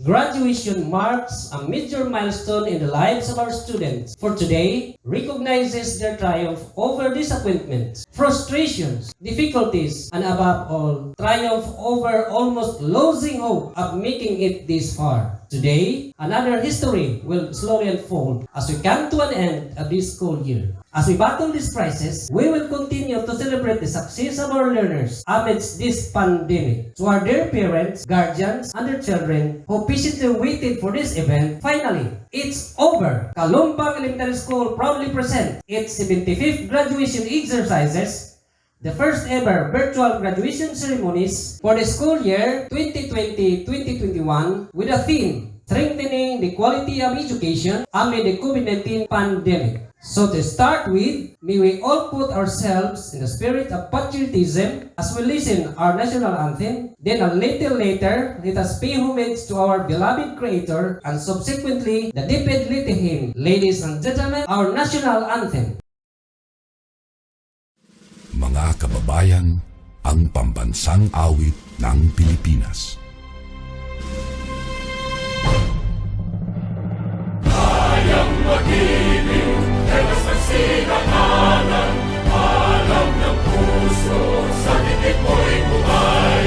Graduation marks a major milestone in the lives of our students, for today recognizes their triumph over disappointments, frustrations, difficulties, and above all, triumph over almost losing hope of making it this far. Today, another history will slowly unfold as we come to an end of this school year. As we battle these crises, we will continue to celebrate the success of our learners amidst this pandemic. To our dear parents, guardians, and their children who patiently waited for this event, finally, it's over! Calumpang Elementary School proudly presents its 75th graduation exercises, the first ever virtual graduation ceremonies for the school year 2020-2021 with a theme, strengthening the quality of education amid the COVID-19 pandemic. So to start with, may we all put ourselves in the spirit of patriotism as we listen our national anthem. Then a little later, let us pay homage to our beloved Creator and subsequently the David Little hymn. Ladies and gentlemen, our national anthem. Mga kababayan, ang pambansang awit ng Pilipinas. Kayang mag-ibig, telas ng sinakalan, alam ng puso, sa titik mo'y buhay.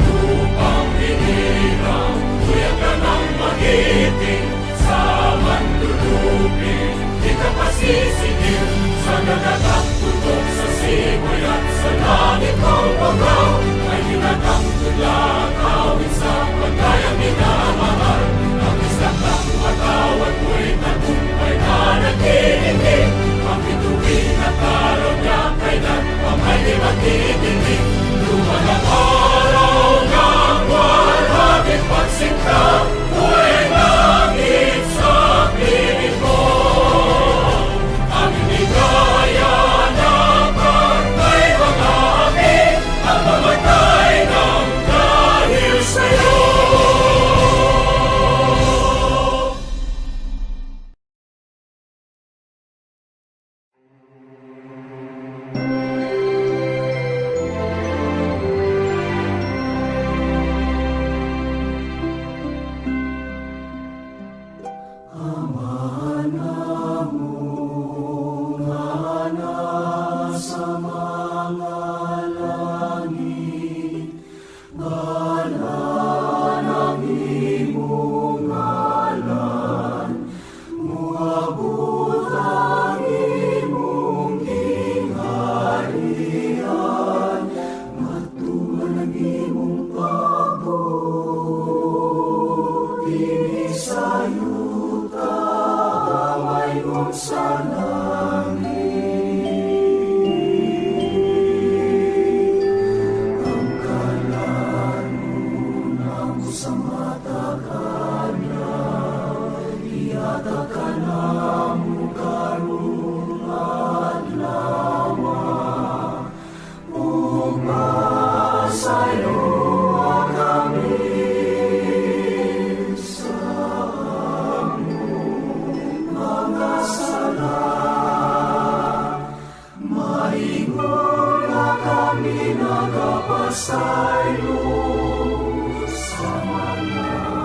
Lupang hinirang, tuyag ka ng magiting, sa manlulupin, di ka pasisigil, sa nagagang tutok sa simoy at sa langit ng pagaw, ay hinagang tulad, awit sa pagkayang minamahal, ang isang ng matawad mo'y tagumpay na naghihindig, ang bituin at araw niya kailan ang may di magdidinig. Luman ang araw ng walhaging pagsinta, mo'y langit sa piling mo. Ang inigaya ng barkay mga amin, ang mamatay ng dahil sa'yo. Nagapasayo sa mga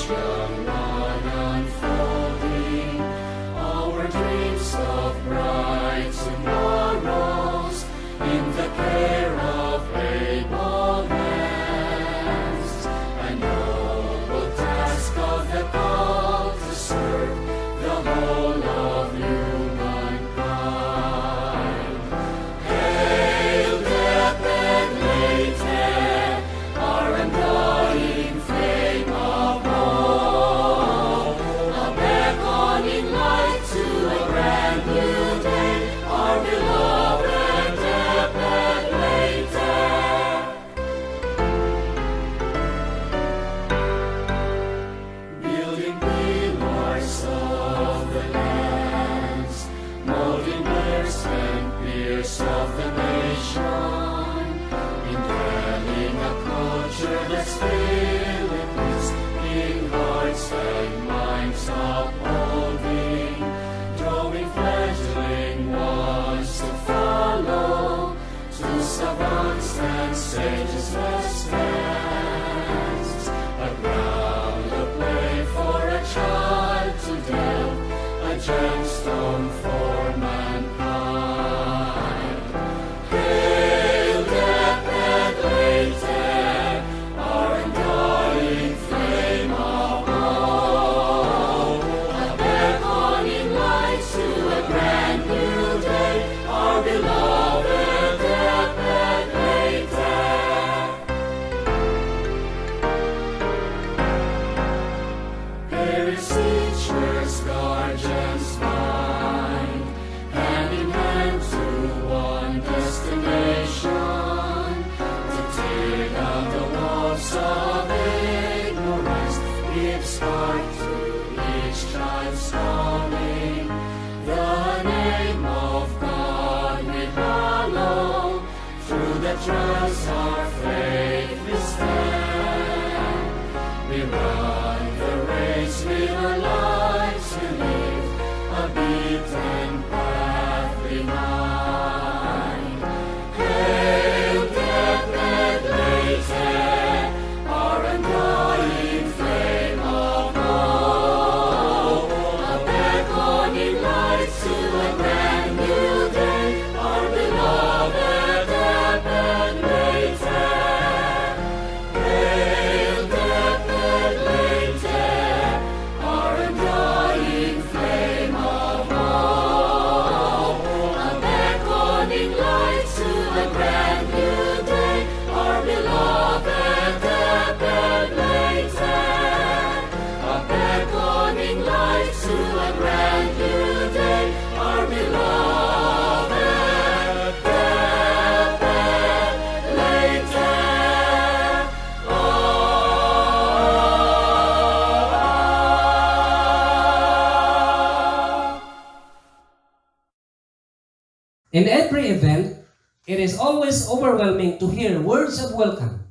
young one unfolding, our dreams of bright tomorrows in the care of able hands. A noble task of the call to serve the whole of humankind. Hail, death and later, our undying flame of hope, a beckoning light to a brand new day, our beloved death and later. Building pillars of the lands, molding heirs and peers of the nation, indwelling a culture that's Philippines in hearts and minds upholding, drawing fledgling ones to follow, to savants and sages that stands, a ground of play for a child to delve, a gemstone for mankind. Hail, death and later, our undying flame of hope, a beckoning light to a brand new day, our beloved death and later. Parents, teachers, guardians find, hand in hand to one destination, to tear down the walls of ignorance, give spark to each child's calling. The name of God we hallow, through the trials our faith we stand. We run the race with our lives to live, a beaten path behind. Hail, death and later, our undying flame of hope, a beckoning light to a brand new day, our beloved death and later. Hail, death and later, our undying flame of hope, a beckoning light to a brand new day, our beloved death and later. A beckoning light to a brand new day, our beloved death and later. In every event, it is always overwhelming to hear words of welcome.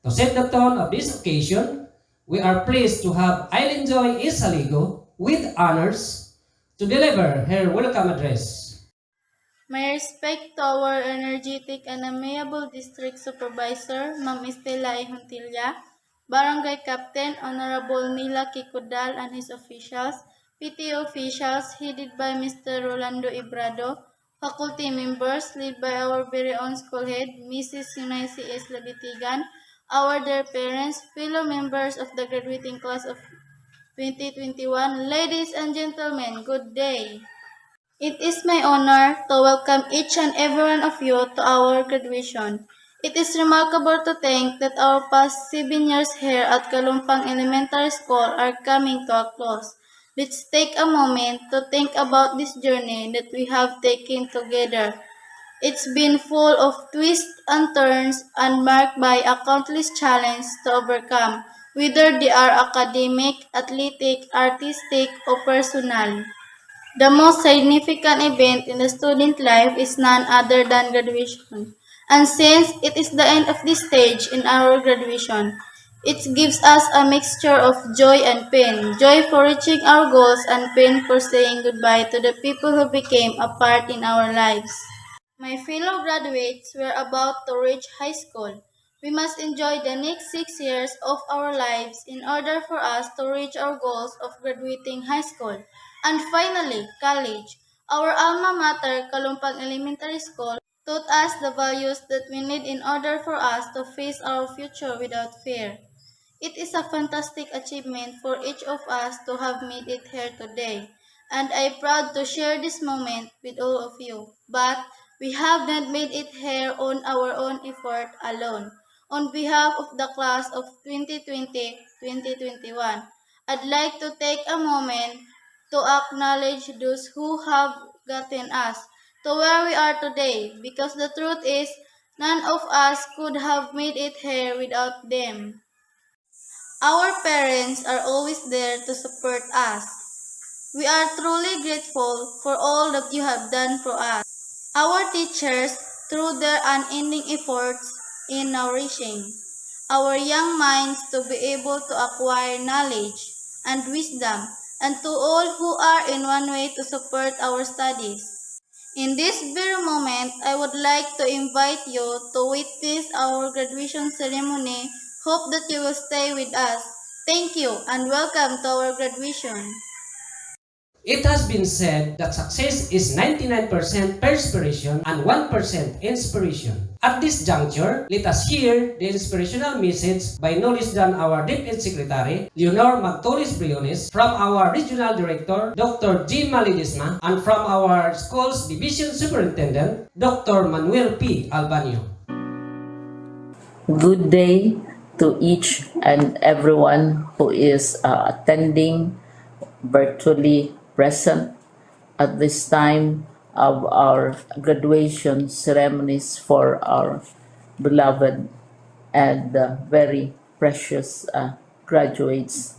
To set the tone of this occasion, we are pleased to have Eileen Joy Isaligo with honors to deliver her welcome address. My respect to our energetic and amiable District Supervisor, Ma'am Estela Ihontilla, Barangay Captain Honorable Nila Kikudal and his officials, PTO officials headed by Mr. Rolando Ibrado, faculty members led by our very own school head, Mrs. Yunaisi S. Labitigan, our dear parents, fellow members of the graduating class of 2021, ladies and gentlemen, good day. It is my honor to welcome each and every one of you to our graduation. It is remarkable to think that our past 7 years here at Calumpang Elementary School are coming to a close. Let's take a moment to think about this journey that we have taken together. It's been full of twists and turns and marked by a countless challenges to overcome, whether they are academic, athletic, artistic, or personal. The most significant event in the student life is none other than graduation. And since it is the end of this stage in our graduation, it gives us a mixture of joy and pain. Joy for reaching our goals and pain for saying goodbye to the people who became a part in our lives. My fellow graduates were about to reach high school. We must enjoy the next 6 years of our lives in order for us to reach our goals of graduating high school. And finally, college. Our alma mater, Calumpang Elementary School, taught us the values that we need in order for us to face our future without fear. It is a fantastic achievement for each of us to have made it here today, and I'm proud to share this moment with all of you. But we have not made it here on our own effort alone. On behalf of the class of 2020-2021, I'd like to take a moment to acknowledge those who have gotten us to where we are today, because the truth is, none of us could have made it here without them. Our parents are always there to support us. We are truly grateful for all that you have done for us. Our teachers, through their unending efforts in nourishing our young minds to be able to acquire knowledge and wisdom, and to all who are in one way to support our studies. In this very moment, I would like to invite you to witness our graduation ceremony. Hope that you will stay with us. Thank you and welcome to our graduation. It has been said that success is 99% perspiration and 1% inspiration. At this juncture, let us hear the inspirational message by no less than our DepEd Secretary, Leonor Magtoris Briones, from our Regional Director, Dr. Jim Malidisma, and from our school's Division Superintendent, Dr. Manuel P. Albanio. Good day to each and everyone who is attending virtually present at this time of our graduation ceremonies for our beloved and very precious graduates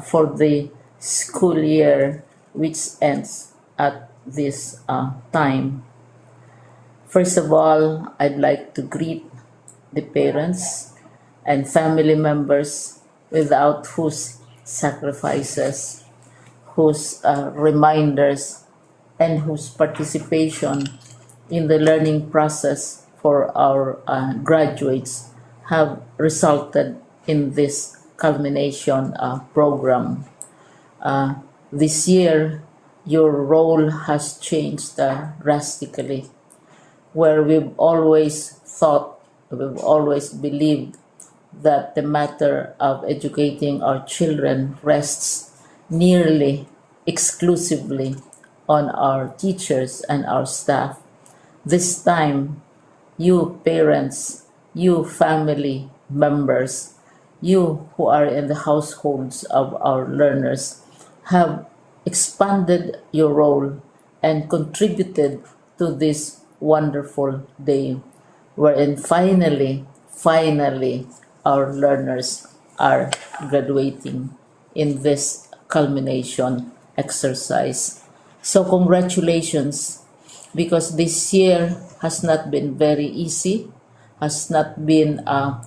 for the school year which ends at this time. First of all, I'd like to greet the parents and family members without whose sacrifices, whose reminders, and whose participation in the learning process for our graduates have resulted in this culmination program. This year, your role has changed drastically, where we've always thought, we've always believed that the matter of educating our children rests nearly exclusively on our teachers and our staff. This time, you parents, you family members, you who are in the households of our learners have expanded your role and contributed to this wonderful day wherein finally our learners are graduating in this culmination exercise. So congratulations, because this year has not been very easy, has not been a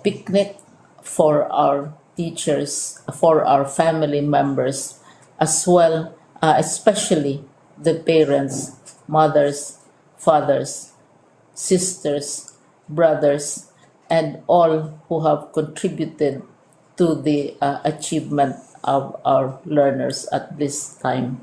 picnic for our teachers, for our family members, as well, especially the parents, mothers, fathers, sisters, brothers, and all who have contributed to the achievement of our learners at this time.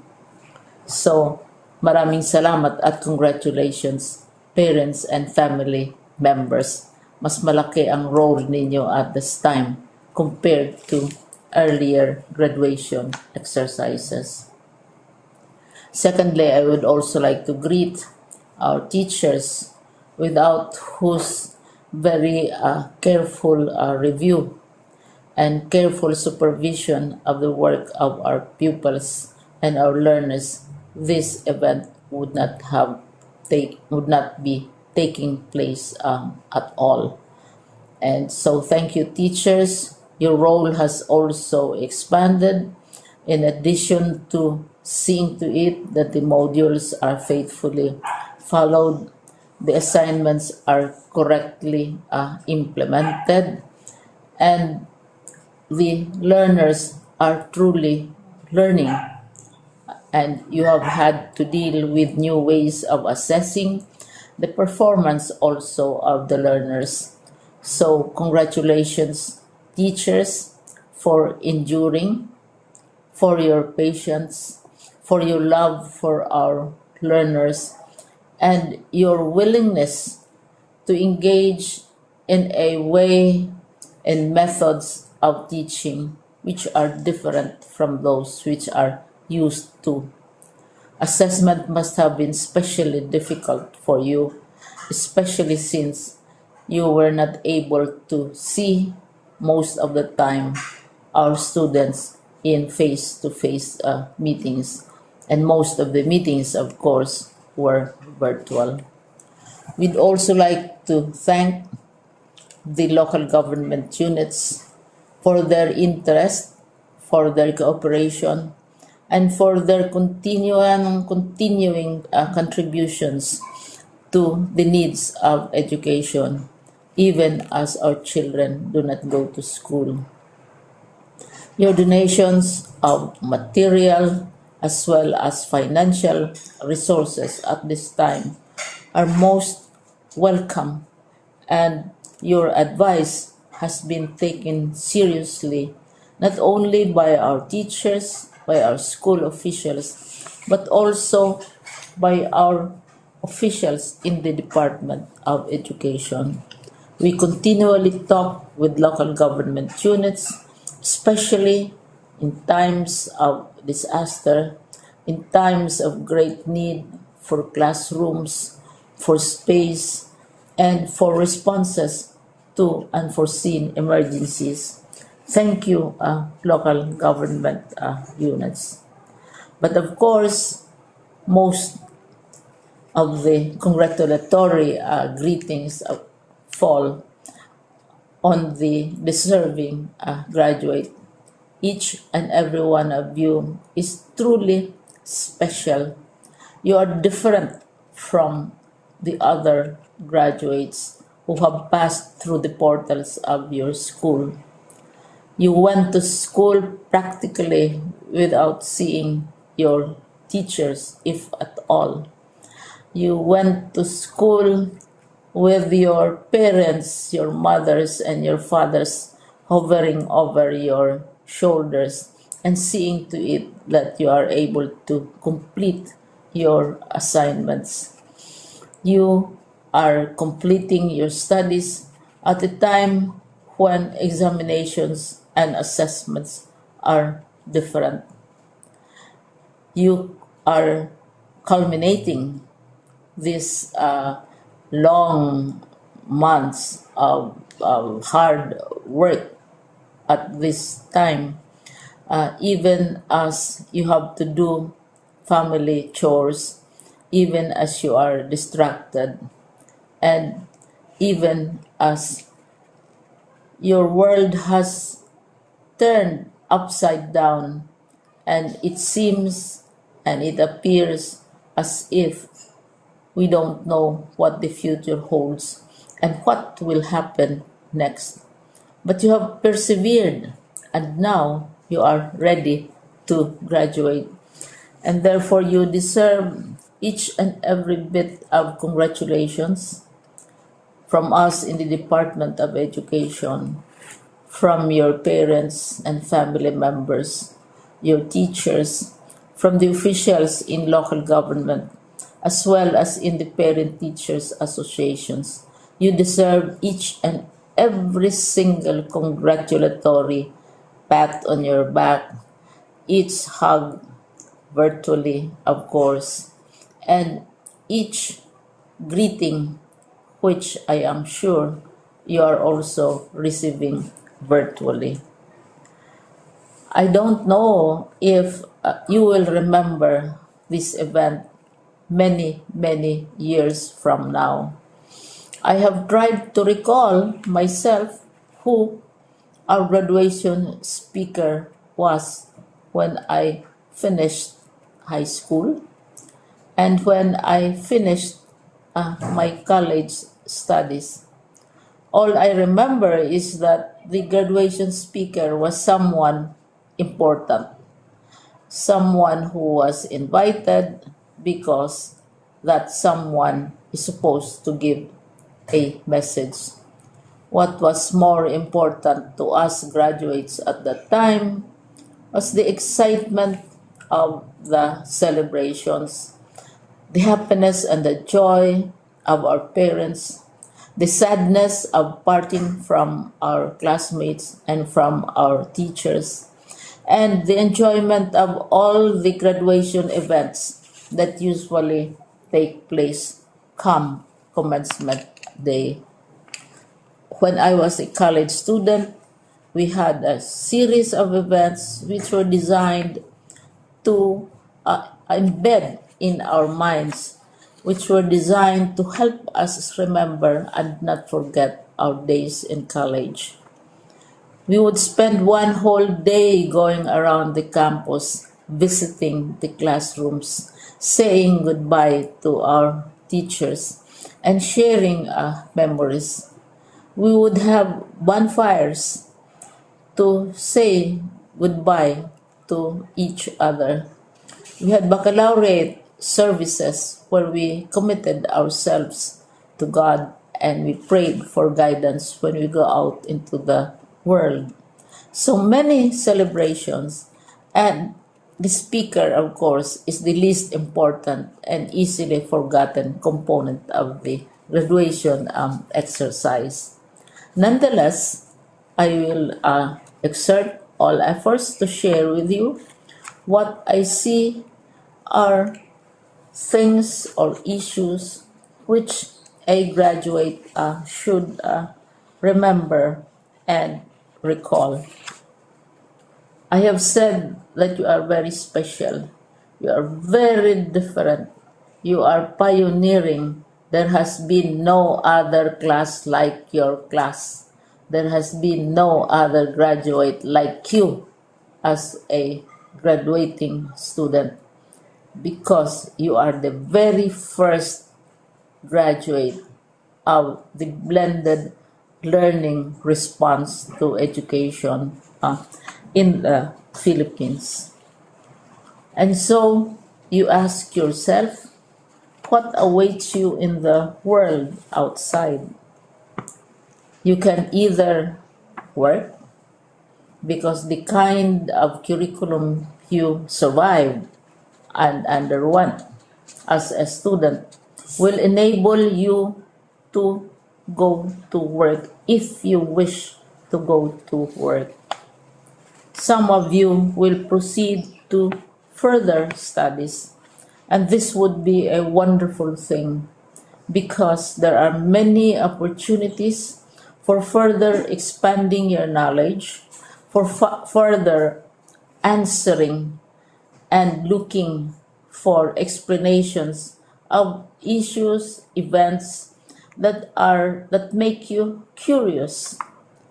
So, maraming salamat at congratulations, parents and family members. Mas malaki ang role ninyo at this time compared to earlier graduation exercises. Secondly, I would also like to greet our teachers, without whose very careful review and careful supervision of the work of our pupils and our learners, this event would not be taking place at all. And so thank you, teachers. Your role has also expanded, in addition to seeing to it that the modules are faithfully followed, the assignments are correctly implemented, and the learners are truly learning. And you have had to deal with new ways of assessing the performance also of the learners. So, congratulations, teachers, for enduring, for your patience, for your love for our learners, and your willingness to engage in a way and methods of teaching which are different from those which are used to. Assessment must have been especially difficult for you, especially since you were not able to see most of the time our students in face to face meetings, and most of the meetings, of course, were virtual. We'd also like to thank the local government units for their interest, for their cooperation, and for their continuing contributions to the needs of education, even as our children do not go to school. Your donations of material as well as financial resources at this time are most welcome, and your advice has been taken seriously not only by our teachers, by our school officials, but also by our officials in the Department of Education. We continually talk with local government units, especially in times of disaster, in times of great need for classrooms, for space, and for responses to unforeseen emergencies. Thank you, local government units. But of course, most of the congratulatory greetings fall on the deserving graduate. Each and every one of you is truly special. You are different from the other graduates who have passed through the portals of your school. You went to school practically without seeing your teachers, if at all. You went to school with your parents, your mothers, and your fathers hovering over your shoulders and seeing to it that you are able to complete your assignments. You are completing your studies at a time when examinations and assessments are different. You are culminating these long months of hard work at this time, even as you have to do family chores, even as you are distracted, and even as your world has turned upside down, and it seems and it appears as if we don't know what the future holds and what will happen next. But you have persevered, and now you are ready to graduate. And therefore, you deserve each and every bit of congratulations from us in the Department of Education, from your parents and family members, your teachers, from the officials in local government, as well as in the parent teachers associations. You deserve each and every single congratulatory pat on your back, each hug virtually, of course, and each greeting, which I am sure you are also receiving virtually. I don't know if you will remember this event many years from now. I have tried to recall myself who our graduation speaker was when I finished high school and when I finished my college studies. All I remember is that the graduation speaker was someone important, someone who was invited because that someone is supposed to give a message. What was more important to us graduates at that time was the excitement of the celebrations, the happiness and the joy of our parents, the sadness of parting from our classmates and from our teachers, and the enjoyment of all the graduation events that usually take place come commencement day. When I was a college student, we had a series of events which were designed to embed in our minds, which were designed to help us remember and not forget our days in college. We would spend one whole day going around the campus, visiting the classrooms, saying goodbye to our teachers, and sharing memories. We would have bonfires to say goodbye to each other. We had baccalaureate services where we committed ourselves to God and we prayed for guidance when we go out into the world. So many celebrations, and the speaker, of course, is the least important and easily forgotten component of the graduation exercise. Nonetheless, I will exert all efforts to share with you what I see are things or issues which a graduate should remember and recall. I have said that you are very special. You are very different. You are pioneering. There has been no other class like your class. There has been no other graduate like you as a graduating student, because you are the very first graduate of the blended learning response to education in the Philippines. And so you ask yourself, what awaits you in the world outside? You can either work, because the kind of curriculum you survived and underwent as a student will enable you to go to work if you wish to go to work. Some of you will proceed to further studies, and this would be a wonderful thing because there are many opportunities for further expanding your knowledge, for further answering and looking for explanations of issues, events that make you curious,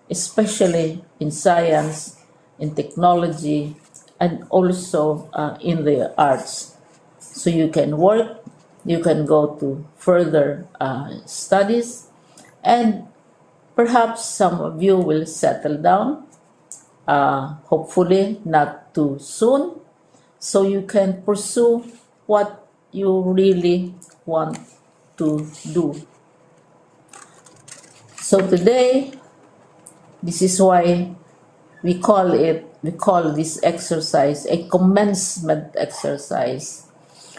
especially in science, in technology, and also in the arts. So you can work, you can go to further studies, and perhaps some of you will settle down, hopefully not too soon, so you can pursue what you really want to do. So today, this is why we call this exercise a commencement exercise.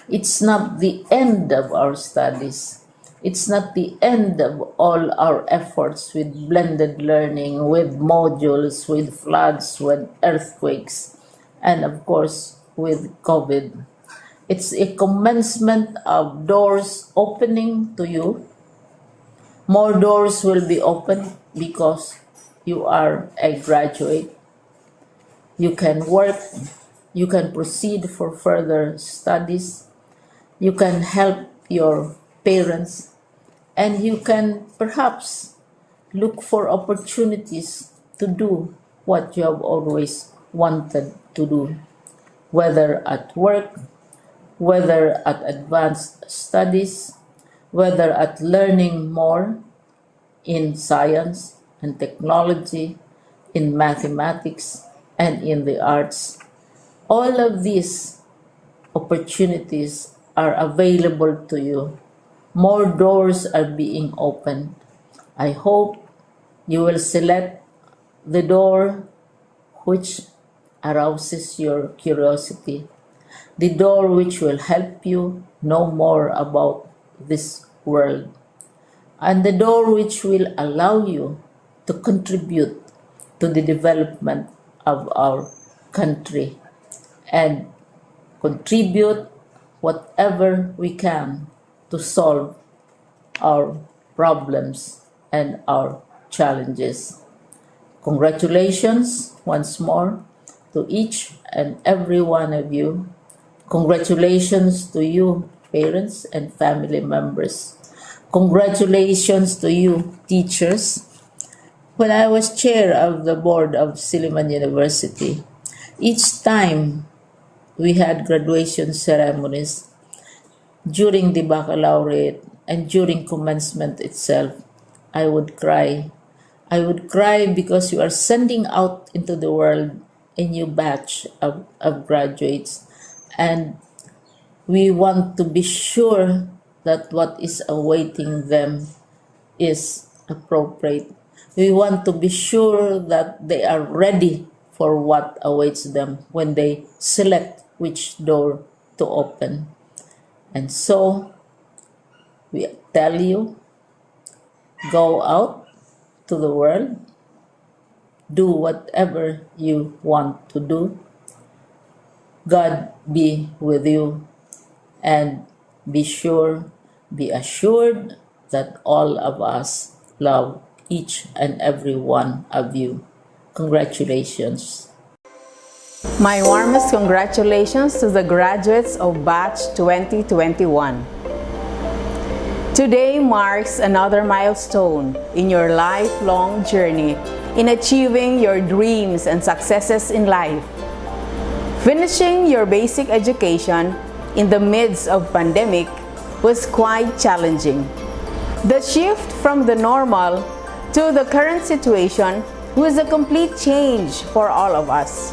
It's not the end of our studies. It's not the end of all our efforts with blended learning, with modules, with floods, with earthquakes, and of course with COVID. It's a commencement of doors opening to you. More doors will be opened because you are a graduate. You can work, you can proceed for further studies, you can help your parents, and you can perhaps look for opportunities to do what you have always wanted to do, whether at work, whether at advanced studies, whether at learning more in science and technology, in mathematics, and in the arts. All of these opportunities are available to you. More doors are being opened. I hope You will select the door which arouses your curiosity, the door which will help you know more about this world, and the door which will allow you to contribute to the development of our country and contribute whatever we can to solve our problems and our challenges. Congratulations once more to each and every one of you. Congratulations to you, parents and family members. Congratulations to you, teachers. When I was chair of the board of Silliman University, each time we had graduation ceremonies during the baccalaureate and during commencement itself, I would cry. I would cry because you are sending out into the world a new batch of graduates, and we want to be sure that what is awaiting them is appropriate. We want to be sure that they are ready for what awaits them when they select which door to open. And so we tell you, go out to the world, do whatever you want to do. God be with you, and be assured that all of us love each and every one of you. Congratulations. My warmest congratulations to the graduates of Batch 2021. Today marks another milestone in your lifelong journey in achieving your dreams and successes in life. Finishing your basic education in the midst of pandemic was quite challenging. The shift from the normal to the current situation was a complete change for all of us.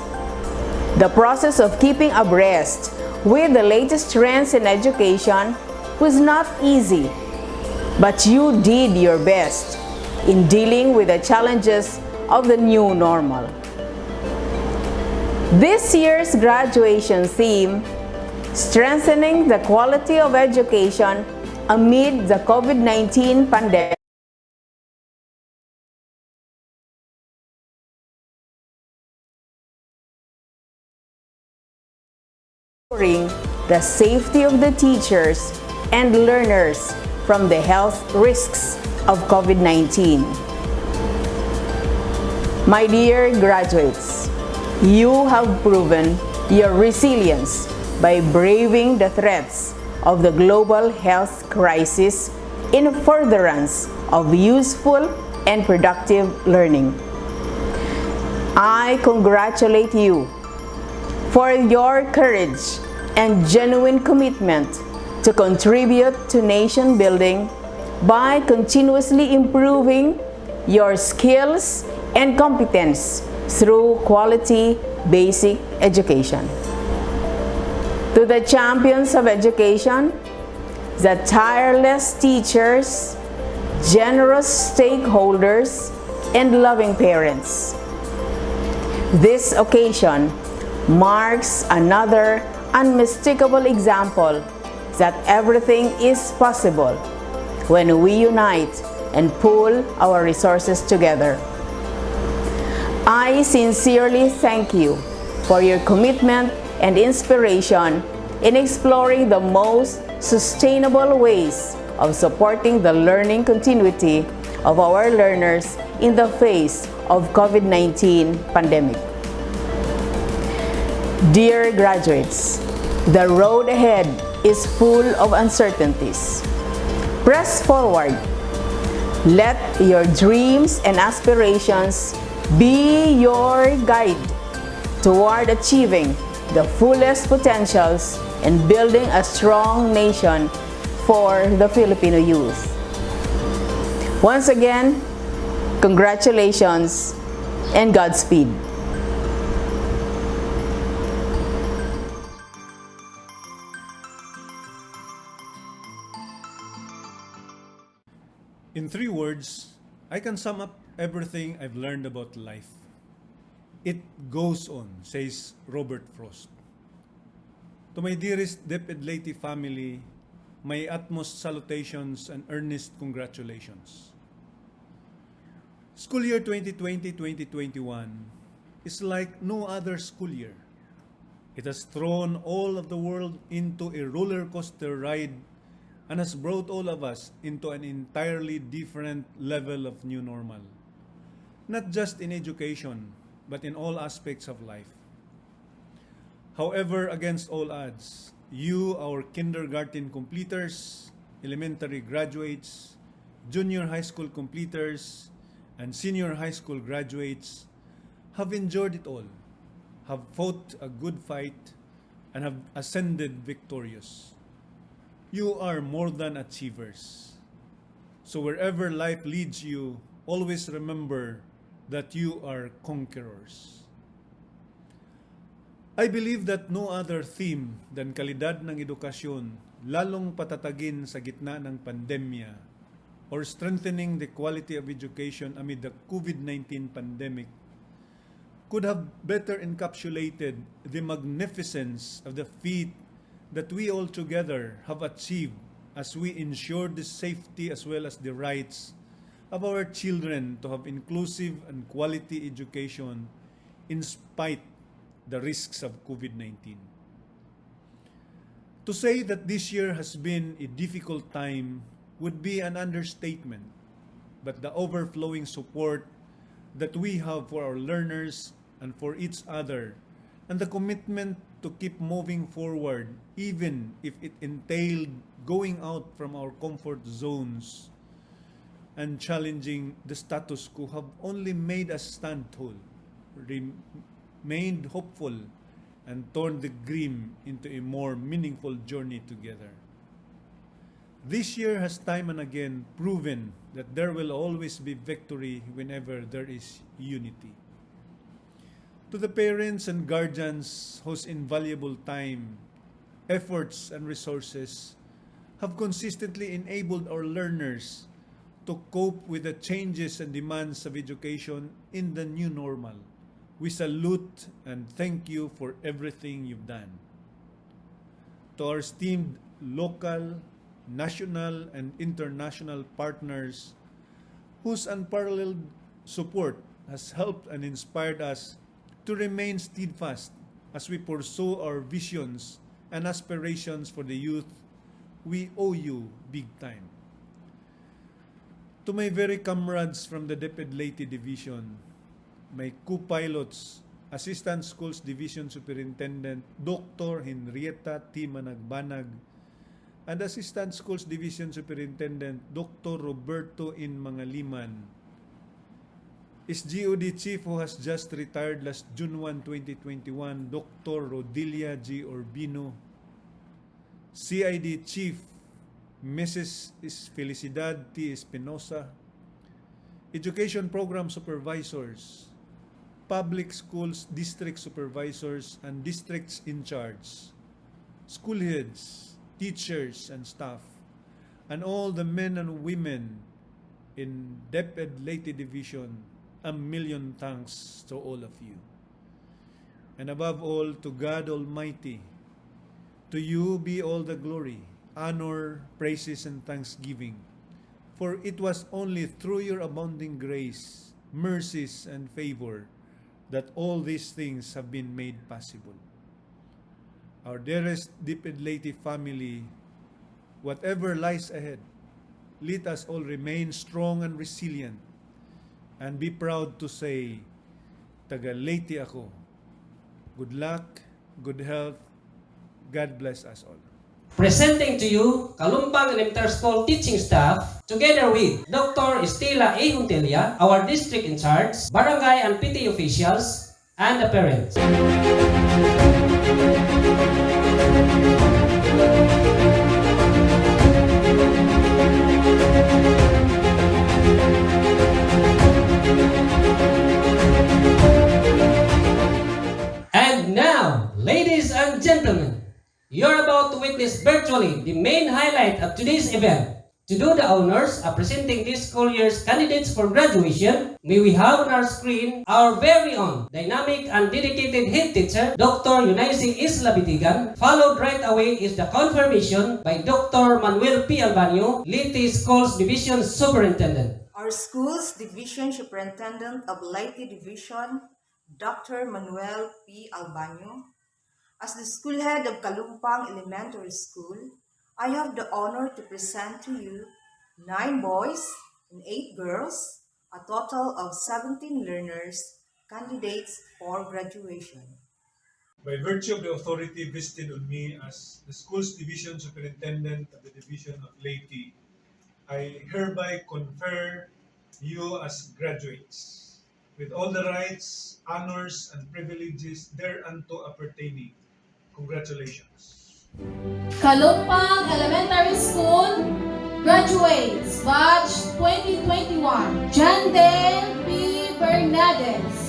The process of keeping abreast with the latest trends in education was not easy, but you did your best in dealing with the challenges of the new normal. This year's graduation theme, strengthening the quality of education amid the COVID-19 pandemic, ensuring the safety of the teachers and learners from the health risks of COVID-19. My dear graduates, you have proven your resilience by braving the threats of the global health crisis in furtherance of useful and productive learning. I congratulate you for your courage and genuine commitment to contribute to nation building by continuously improving your skills and competence through quality basic education. To the champions of education, the tireless teachers, generous stakeholders, and loving parents, this occasion marks another unmistakable example that everything is possible when we unite and pool our resources together. I sincerely thank you for your commitment and inspiration in exploring the most sustainable ways of supporting the learning continuity of our learners in the face of COVID-19 pandemic. Dear graduates, the road ahead is full of uncertainties. Press forward. Let your dreams and aspirations be your guide toward achieving the fullest potentials and building a strong nation for the Filipino youth. Once again, congratulations and Godspeed. In 3 words, I can sum up everything I've learned about life. It goes on, says Robert Frost. To my dearest DepEd Leyte family, my utmost salutations and earnest congratulations. School year 2020-2021 is like no other school year. It has thrown all of the world into a roller coaster ride and has brought all of us into an entirely different level of new normal. Not just in education, but in all aspects of life. However, against all odds, you, our kindergarten completers, elementary graduates, junior high school completers, and senior high school graduates have endured it all, have fought a good fight, and have ascended victorious. You are more than achievers. So wherever life leads you, always remember that you are conquerors. I believe that no other theme than kalidad ng edukasyon, lalong patatagin sa gitna ng pandemya, or strengthening the quality of education amid the COVID-19 pandemic, could have better encapsulated the magnificence of the feat that we all together have achieved as we ensure the safety as well as the rights of our children to have inclusive and quality education in spite the risks of COVID-19. To say that this year has been a difficult time would be an understatement, but the overflowing support that we have for our learners and for each other, and the commitment to keep moving forward even if it entailed going out from our comfort zones and challenging the status quo, have only made us stand tall, remained hopeful, and turned the grim into a more meaningful journey together. This year has time and again proven that there will always be victory whenever there is unity. To the parents and guardians whose invaluable time, efforts, and resources have consistently enabled our learners to cope with the changes and demands of education in the new normal, we salute and thank you for everything you've done. To our esteemed local, national, and international partners whose unparalleled support has helped and inspired us to remain steadfast as we pursue our visions and aspirations for the youth, we owe you big time. To my very comrades from the DepEd Leyte Division, my co-pilots, Assistant Schools Division Superintendent Dr. Henrietta T. Managbanag, and Assistant Schools Division Superintendent Dr. Roberto In Mangaliman, SGOD Chief who has just retired last June 1, 2021, Dr. Rodilia G. Urbino, CID Chief Mrs. Felicidad T. Espinosa, Education Program Supervisors, Public Schools District Supervisors and Districts in Charge, school heads, teachers and staff, and all the men and women in DepEd Leyte Division, a million thanks to all of you. And above all, to God Almighty, to you be all the glory, honor, praises, and thanksgiving. For it was only through your abounding grace, mercies, and favor that all these things have been made possible. Our dearest DepEd Leyte family, whatever lies ahead, let us all remain strong and resilient and be proud to say, taga Leyte ako. Good luck, good health, God bless us all. Presenting to you, Calumpang Elementary School teaching staff, together with Dr. Estela A. Juntelia, our district in charge, barangay and PTA officials, and the parents. And now, ladies and gentlemen, you're about to witness virtually the main highlight of today's event, To do the honors of presenting this school year's candidates for graduation, may we have on our screen our very own dynamic and dedicated head teacher, Dr. Eunice Isla Bitigan. Followed right away is the confirmation by Dr. Manuel P. Albanyo, Leyte Schools Division Superintendent. Our school's Division Superintendent of Leyte Division, Dr. Manuel P. Albanyo. As the school head of Calumpang Elementary School, I have the honor to present to you 9 boys and 8 girls, a total of 17 learners, candidates for graduation. By virtue of the authority vested on me as the school's division superintendent of the division of Leyte, I hereby confer you as graduates with all the rights, honors, and privileges thereunto appertaining. Congratulations. Calumpang Elementary School graduates batch 2021. Jandel P. Bernades,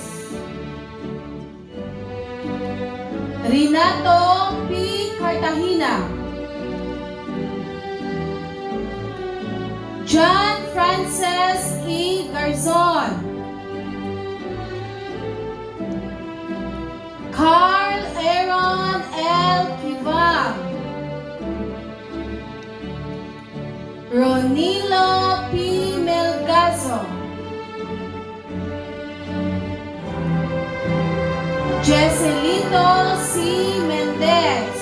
Renato P. Cartagena, John Francis E. Garzon, Carl Aaron L. Kivam, Ronilo P. Melgazo, Jeselito C. Mendez,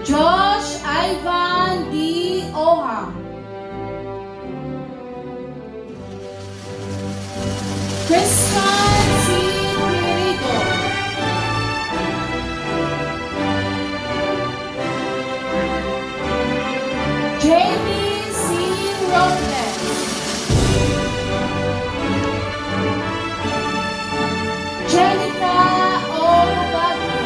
Josh Ivan D. Oha, Christian C. Quirito, Jamie C. Robles, Jenica O. Bago,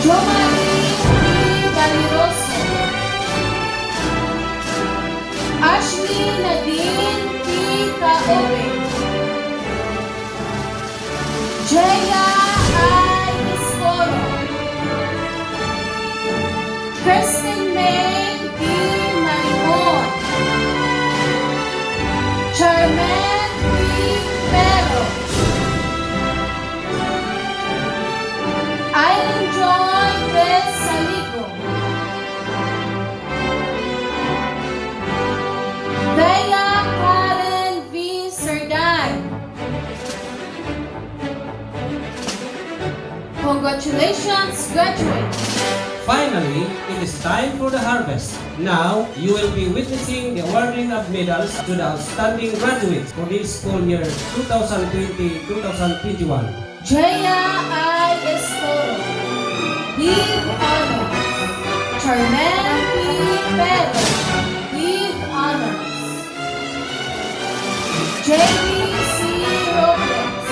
Jomari P. Valiroso, Ashley Nadine P. Kaobe, Jaya I. Escoro, Kristen May D. Marimon, Charmaine P. Pero, Aileen Joy De Salico, Bea Karen V. Serdan. Congratulations, graduates! Finally, it is time for the harvest. Now, you will be witnessing the awarding of medals to the outstanding graduates for this school year 2020-2021. Jaya I. Escoro, with honors. Charmaine P. Pero, with honors. J.B. C. Robles,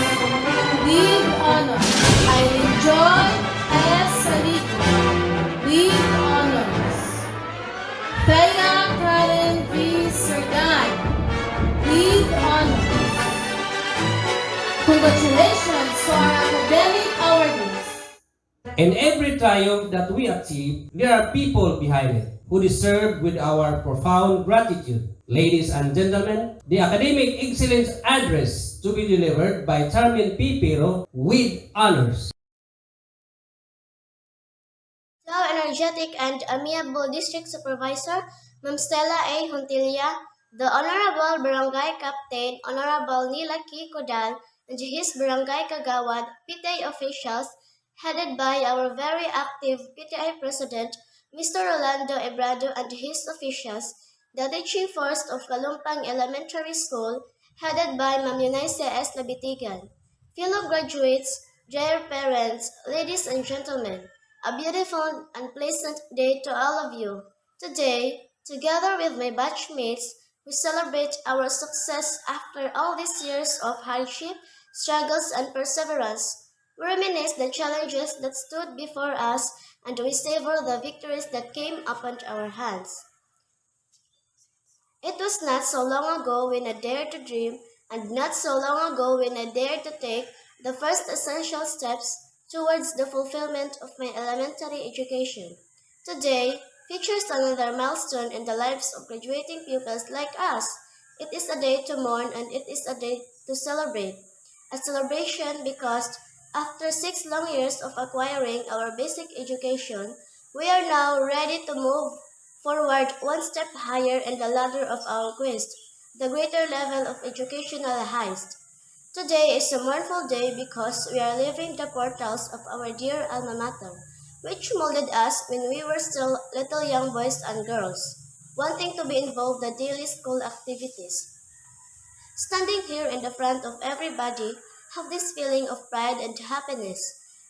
with honors. Aileen Joy S. Salico, with honors. Thea Karen V. Serdan, with honors. Congratulations to our academic awardees. In every triumph that we achieve, there are people behind it who deserve with our profound gratitude. Ladies and gentlemen, the Academic Excellence Address to be delivered by Charmaine P. Pero with honors. Hello, energetic and amiable District Supervisor, Ma'am Stella A. Hontilla, the Honorable Barangay Captain, Honorable Nila K. Kodal, and his Barangay Kagawad PTA officials, headed by our very active PTA President, Mr. Rolando Ebrado, and his officials, the teaching force of Calumpang Elementary School, headed by Ma'am Eunice S. Labitigan, fellow graduates, dear parents, ladies and gentlemen, a beautiful and pleasant day to all of you. Today, together with my batchmates, we celebrate our success after all these years of hardship, struggles, and perseverance. We reminisce the challenges that stood before us, and we savor the victories that came upon our hands. It was not so long ago when I dared to dream, and not so long ago when I dared to take the first essential steps towards the fulfillment of my elementary education. Today features another milestone in the lives of graduating pupils like us. It is a day to mourn and it is a day to celebrate. A celebration because after 6 long years of acquiring our basic education, we are now ready to move forward one step higher in the ladder of our quest, the greater level of educational heights. Today is a mournful day because we are leaving the portals of our dear alma mater, which molded us when we were still little young boys and girls, wanting to be involved in daily school activities. Standing here in the front of everybody, have this feeling of pride and happiness.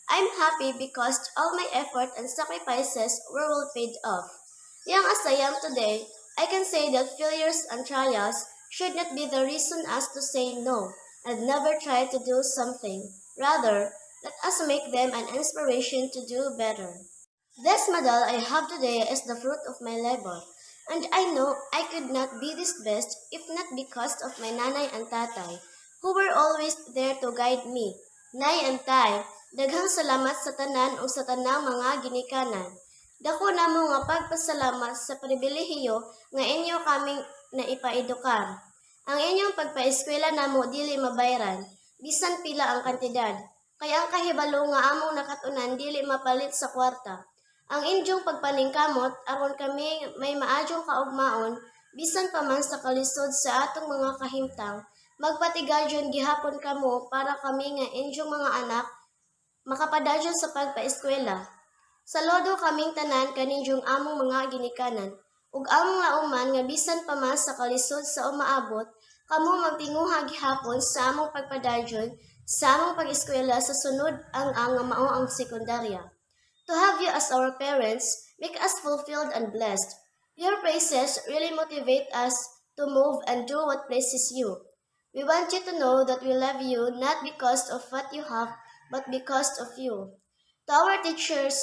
I'm happy because all my effort and sacrifices were well paid off. Young as I am today, I can say that failures and trials should not be the reason as to say no and never try to do something. Rather, let us make them an inspiration to do better. This medal I have today is the fruit of my labor, and I know I could not be this best if not because of my nanay and tatay, who were always there to guide me. Nay and tay, daghang salamat sa tanan o sa tanang mga ginikanan. Dako namo nga pagpasalamat sa pribilehiyo nga inyo kaming naipaedukar. Ang inyong pagpaeskwela namo dili mabayaran, bisan pila ang kantidad. Kaya ang kahibalo nga among nakatunan dili mapalit sa kwarta. Ang inyong pagpaningkamot aron kami may maadyong kaugmaon bisan pa man sa kalisod sa atong mga kahimtang, magpatigadyon gihapon kamo para kami nga inyong mga anak makapadadyon sa pagpaeskwela. Saludo kaming tanan kaninyong among mga ginikanan, ug among lauman nga bisan pa man sa kalisod sa umaabot, kamo magtinguha gihapon sa among pagpadadyon sa among pag-eskwela sa sunod ang mao ang sekundarya. To have you as our parents make us fulfilled and blessed. Your praises really motivate us to move and do what pleases you. We want you to know that we love you not because of what you have, but because of you. To our teachers,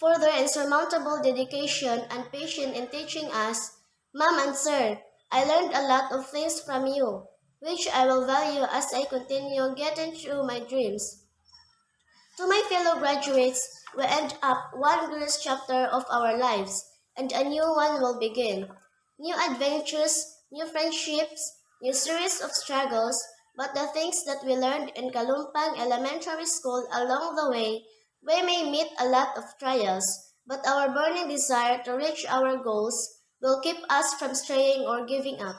for their insurmountable dedication and patience in teaching us, Ma'am and Sir, I learned a lot of things from you, which I will value as I continue getting through my dreams. To my fellow graduates, we end up one glorious chapter of our lives, and a new one will begin. New adventures, new friendships, new series of struggles, but the things that we learned in Calumpang Elementary School along the way, we may meet a lot of trials, but our burning desire to reach our goals will keep us from straying or giving up.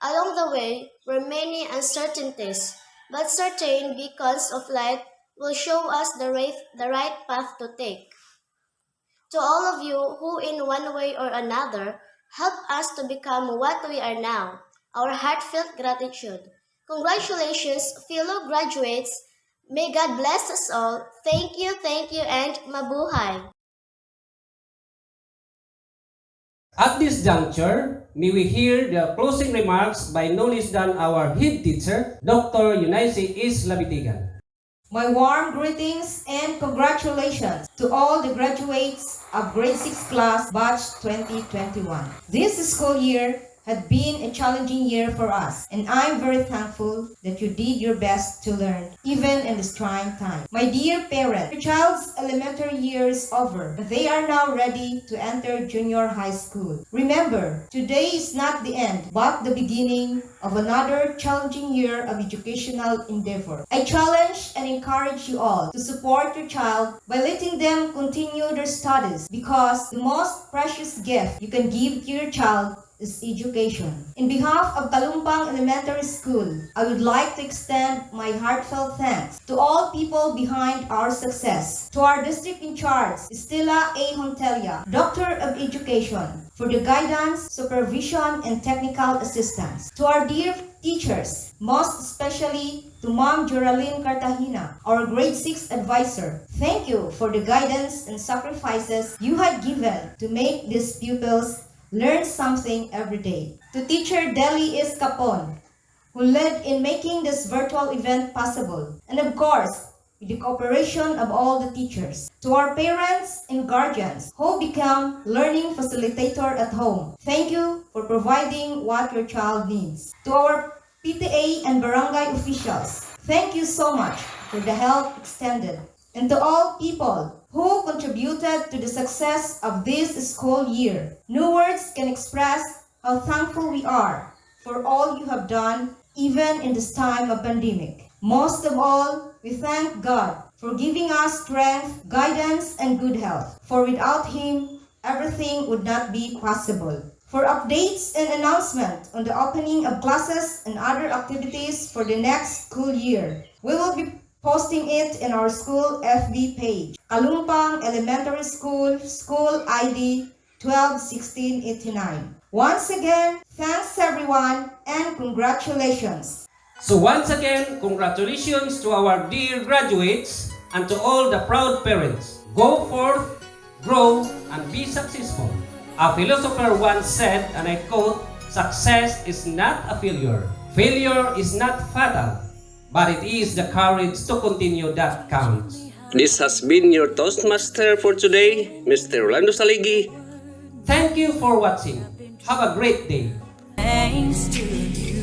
Along the way were many uncertainties, but certain beacons of light will show us the right path to take. To all of you who in one way or another help us to become what we are now, our heartfelt gratitude. Congratulations, fellow graduates. May God bless us all. Thank you, and mabuhay. At this juncture, may we hear the closing remarks by no less than our head teacher, Dr. Eunice S. Labitigan. My warm greetings and congratulations to all the graduates of Grade 6 Class Batch 2021. This school year had been a challenging year for us, and I'm very thankful that you did your best to learn, even in this trying time. My dear parents, your child's elementary year is over, and they are now ready to enter junior high school. Remember, today is not the end, but the beginning of another challenging year of educational endeavor. I challenge and encourage you all to support your child by letting them continue their studies, because the most precious gift you can give to your child is education. In behalf of Calumpang Elementary School, I would like to extend my heartfelt thanks to all people behind our success. To our district in charge, Stella A. Hontelia, Doctor of Education, for the guidance, supervision, and technical assistance. To our dear teachers, most especially to Ma'am Geraldine Cartagena, our grade 6 advisor. Thank you for the guidance and sacrifices you had given to make these pupils learn something every day. To teacher Deli S. Capon, who led in making this virtual event possible. And of course, with the cooperation of all the teachers. To our parents and guardians who become learning facilitator at home. Thank you for providing what your child needs. To our PTA and barangay officials, Thank you so much for the help extended. And to all people who contributed to the success of this school year, no words can express how thankful we are for all you have done, even in this time of pandemic. Most of all, we thank God for giving us strength, guidance, and good health. For without Him, everything would not be possible. For updates and announcement on the opening of classes and other activities for the next school year, we will be posting it in our school FB page. Calumpang Elementary School, School ID 121689. Once again, thanks everyone and congratulations. So once again, congratulations to our dear graduates and to all the proud parents. Go forth, grow, and be successful. A philosopher once said, and I quote, "Success is not a failure. Failure is not fatal, but it is the courage to continue that counts." This has been your Toastmaster for today, Mr. Rolando Saligi. Thank you for watching. Have a great day. Thanks to you.